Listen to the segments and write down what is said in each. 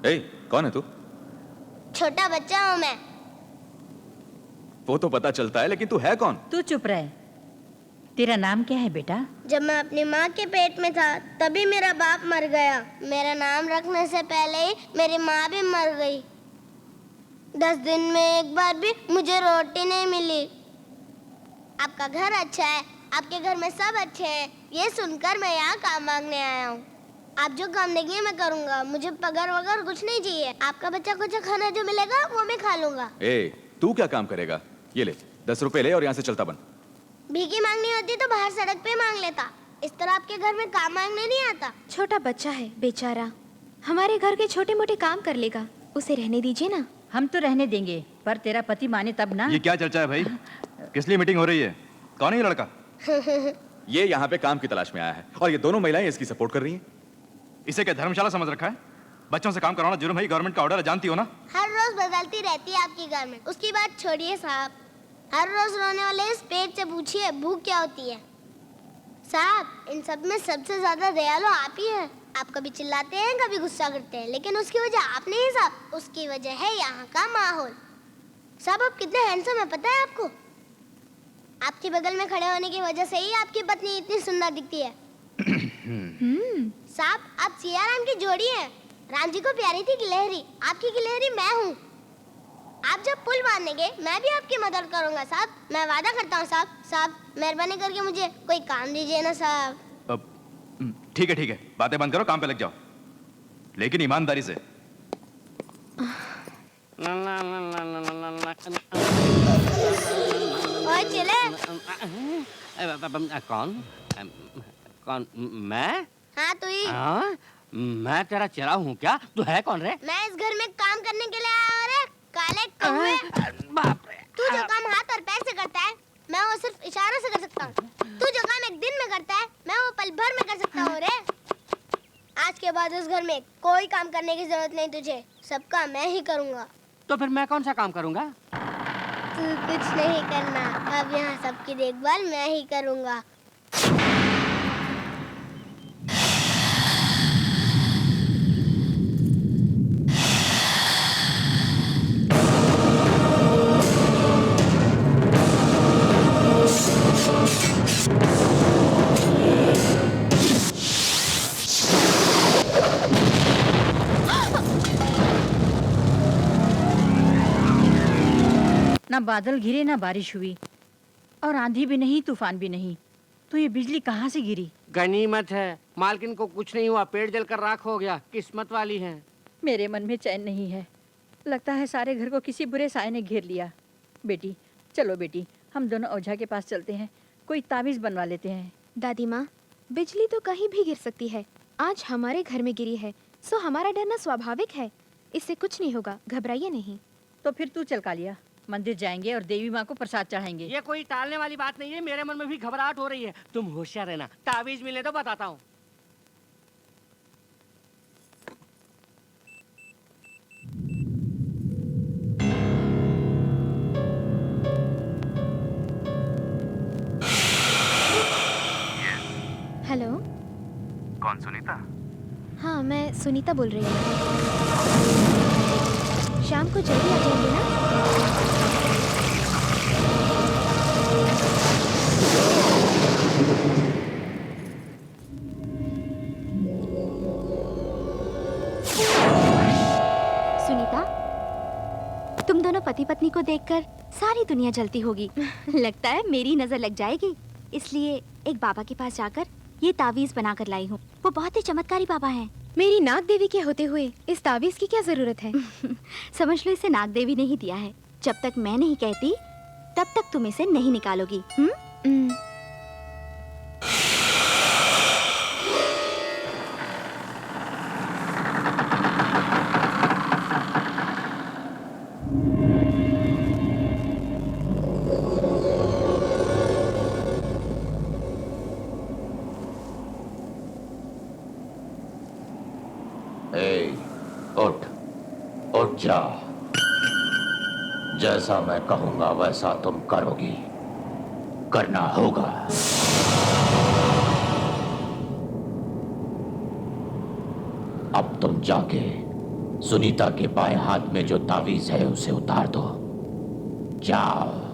ए, कौन है तू? छोटा बच्चा हूँ मैं। वो तो पता चलता है, लेकिन तू है कौन? तू चुप रहे। तेरा नाम क्या है बेटा? जब मैं अपनी माँ के पेट में था तभी मेरा बाप मर गया। मेरा नाम रखने से पहले ही मेरी माँ भी मर गई। 10 दिन में एक बार भी मुझे रोटी नहीं मिली। आपका घर अच्छा है, आपके घर में सब अच्छे हैं, ये सुनकर मैं यहाँ काम मांगने आया हूँ। आप जो काम देंगे मैं करूँगा, मुझे पगार वगैरह कुछ नहीं चाहिए। आपका बच्चा कुछ खाना जो मिलेगा वो मैं खा लूँगा। ए, तू क्या काम करेगा? ये ले 10 रुपए ले और यहाँ से चलता बन। भीख मांगनी होती तो बाहर सड़क पे मांग लेता, इस तरह आपके घर में काम मांगने नहीं आता। छोटा बच्चा है बेचारा, हमारे घर के छोटे मोटे काम कर लेगा, उसे रहने दीजिए ना। हम तो रहने देंगे, पर तेरा पति माने तब ना। ये क्या चर्चा है भाई? किस लिए मीटिंग हो रही है? कौन है ये लड़का? ये यहाँ पे काम की तलाश में आया है और ये दोनों महिलाएं इसकी सपोर्ट कर रही हैं। इसे क्या धर्मशाला समझ रखा है? बच्चों से काम करवाना जुर्म है, गवर्नमेंट का ऑर्डर है, जानती हो ना? हर रोज बदलती रहती है आपकी गवर्नमेंट, उसकी बात छोड़िए साहब। हर रोज रोने वाले इस पेट से पूछिए भूख क्या होती है। साहब, इन सब में सबसे ज्यादा दयालु आप ही हैं। आप कभी चिल्लाते हैं, कभी गुस्सा करते हैं, लेकिन उसकी वजह आप नहीं साहब, उसकी वजह है यहाँ का माहौल। साहब, आप कितने हैंडसम है पता है आपको? आपके बगल में खड़े होने की वजह से ही आपकी पत्नी इतनी सुंदर दिखती है। साहब, आप सियाराम की जोड़ी हैं। राम जी को प्यारी थी गिलहरी, आपकी गिलहरी मैं हूँ। आप जब पुल बांधेंगे मैं भी आपकी मदद करूंगा साहब, मैं वादा करता हूँ साहब। साहब, मेहरबानी करके मुझे कोई काम दीजिए ना साहब। ठीक है, बातें बंद करो, काम पे लग जाओ, लेकिन ईमानदारी से। और चले। कौन? कौन? मैं? हाँ तू ही। हाँ? मैं तेरा चेला हूँ क्या? तू है कौन रे? मैं इस घर में काम करने के लिए आया हूँ रे काले कौवे। बाप रे। तू जो काम हाथ और पैर से करता है मैं वो सिर्फ इशारों से कर सकता हूँ। तू जो काम एक दिन में करता है मैं वो पल भर में कर सकता हूँ रे। आज के बाद इस घर में कोई काम करने की जरूरत नहीं तुझे, सब काम मैं ही करूँगा। तो फिर मैं कौन सा काम करूँगा? तू कुछ नहीं करना, अब यहाँ सबकी देखभाल मैं ही करूँगा। ना बादल घिरे ना बारिश हुई, और आंधी भी नहीं तूफान भी नहीं, तो ये बिजली कहाँ से गिरी? गनीमत है, मालकिन को कुछ नहीं हुआ, पेड़ जलकर राख हो गया, किस्मत वाली है। मेरे मन में चैन नहीं है, लगता है सारे घर को किसी बुरे साए ने घेर लिया। बेटी चलो बेटी, हम दोनों ओझा के पास चलते हैं, कोई ताबीज बनवा लेते हैं। दादी माँ, बिजली तो कहीं भी गिर सकती है, आज हमारे घर में गिरी है, सो हमारा डरना स्वाभाविक है, इससे कुछ नहीं होगा, घबराइए नहीं। तो फिर तू चल कालिया, मंदिर जाएंगे और देवी माँ को प्रसाद चढ़ाएंगे। ये कोई टालने वाली बात नहीं है, मेरे मन में भी घबराहट हो रही है। तुम होशियार रहना, ताबीज मिलने तो बताता हूँ। हेलो, कौन? सुनीता? हाँ मैं सुनीता बोल रही हूँ। शाम को जल्दी आ जाएंगे ना? सुनीता, तुम दोनों पति पत्नी को देखकर सारी दुनिया जलती होगी। लगता है मेरी नजर लग जाएगी, इसलिए एक बाबा के पास जाकर ये तावीज बनाकर लाई हूँ। वो बहुत ही चमत्कारी बाबा हैं। मेरी नाग देवी के होते हुए इस तावीज की क्या जरूरत है? समझ लो, इसे नाग देवी ने ही दिया है। जब तक मैं नहीं कहती तब तक तुम इसे नहीं निकालोगी। उठ जा, जैसा मैं कहूंगा वैसा तुम करोगी, करना होगा। अब तुम जाके सुनीता के बाएं हाथ में जो तावीज है उसे उतार दो। जाओ।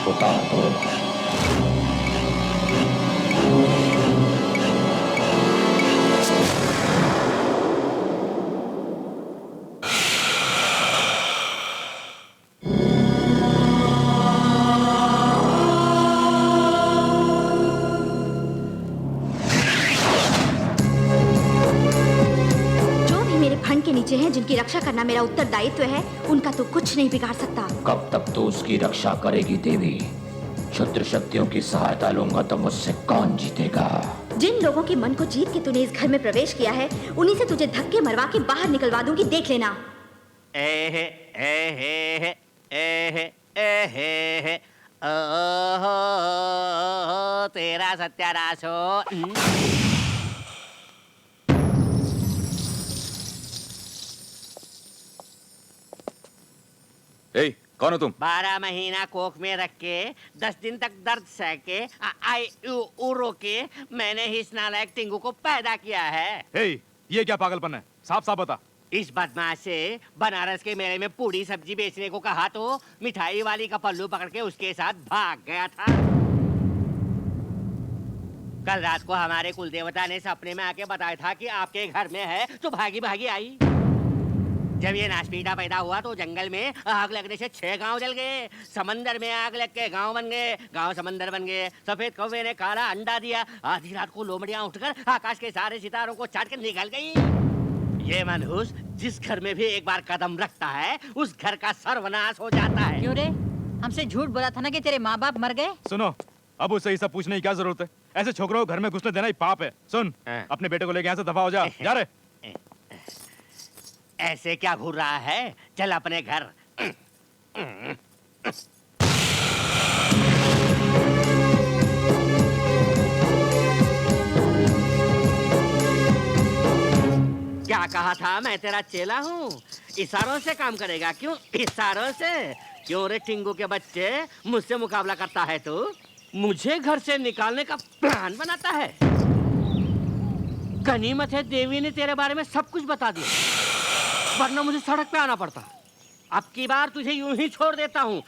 उतार दो। जो भी मेरे फंड के नीचे हैं, जिनकी रक्षा करना मेरा उत्तरदायित्व है, उनका तो कुछ नहीं बिगाड़ सकता। कब तक तो उसकी रक्षा करेगी देवी? क्षुद्र शक्तियों की सहायता लूंगा तो मुझसे कौन जीतेगा? जिन लोगों के मन को जीत के तूने इस घर में प्रवेश किया है, उन्हीं से तुझे धक्के मरवा के बाहर निकलवा दूंगी, देख लेना। एहे एहे एहे एहे ओहो तेरा सत्यानाश हो। ए, कौन हो तुम? 12 महीना कोख में रख के 10 दिन तक दर्द सह के आई रो के मैंने ही इस नालायक टिंगू को पैदा किया है। हे, ये क्या पागलपन है? साफ साफ बता। इस बदमाश से बनारस के मेले में पूरी सब्जी बेचने को कहा तो मिठाई वाली का पल्लू पकड़ के उसके साथ भाग गया था। कल रात को हमारे कुल देवता ने सपने में आके बताया था कि आपके घर में है, तो भागी भागी आई। जब ये नाशपीटा पैदा हुआ तो जंगल में आग लगने से 6 गांव जल गए, समंदर में आग लग के गांव बन गए, गांव समंदर बन गए। सफेद कौवे ने काला अंडा दिया, आधी रात को लोमड़ियां उठकर आकाश के सारे सितारों को चाट कर निकल गई। ये मनहूस जिस घर में भी एक बार कदम रखता है, उस घर का सर्वनाश हो जाता है। क्यों रे? हमसे झूठ बोला था ना कि तेरे माँ बाप मर गए। सुनो, अब उससे ये सब पूछने की क्या जरूरत है? ऐसे छोकरों को घर में घुसने देना ही पाप है। सुन, अपने बेटे को लेके यहाँ से दफा हो जा। जा रे। ऐसे क्या घूर रहा है? चल अपने घर। क्या कहा था? मैं तेरा चेला हूँ, इशारों से काम करेगा। क्यों इशारों से? क्यों रे टिंगू के बच्चे, मुझसे मुकाबला करता है तू? मुझे घर से निकालने का प्लान बनाता है। गनीमत है देवी ने तेरे बारे में सब कुछ बता दिया, वरना मुझे सड़क पे आना पड़ता। अब की बार तुझे यूं ही छोड़ देता हूँ।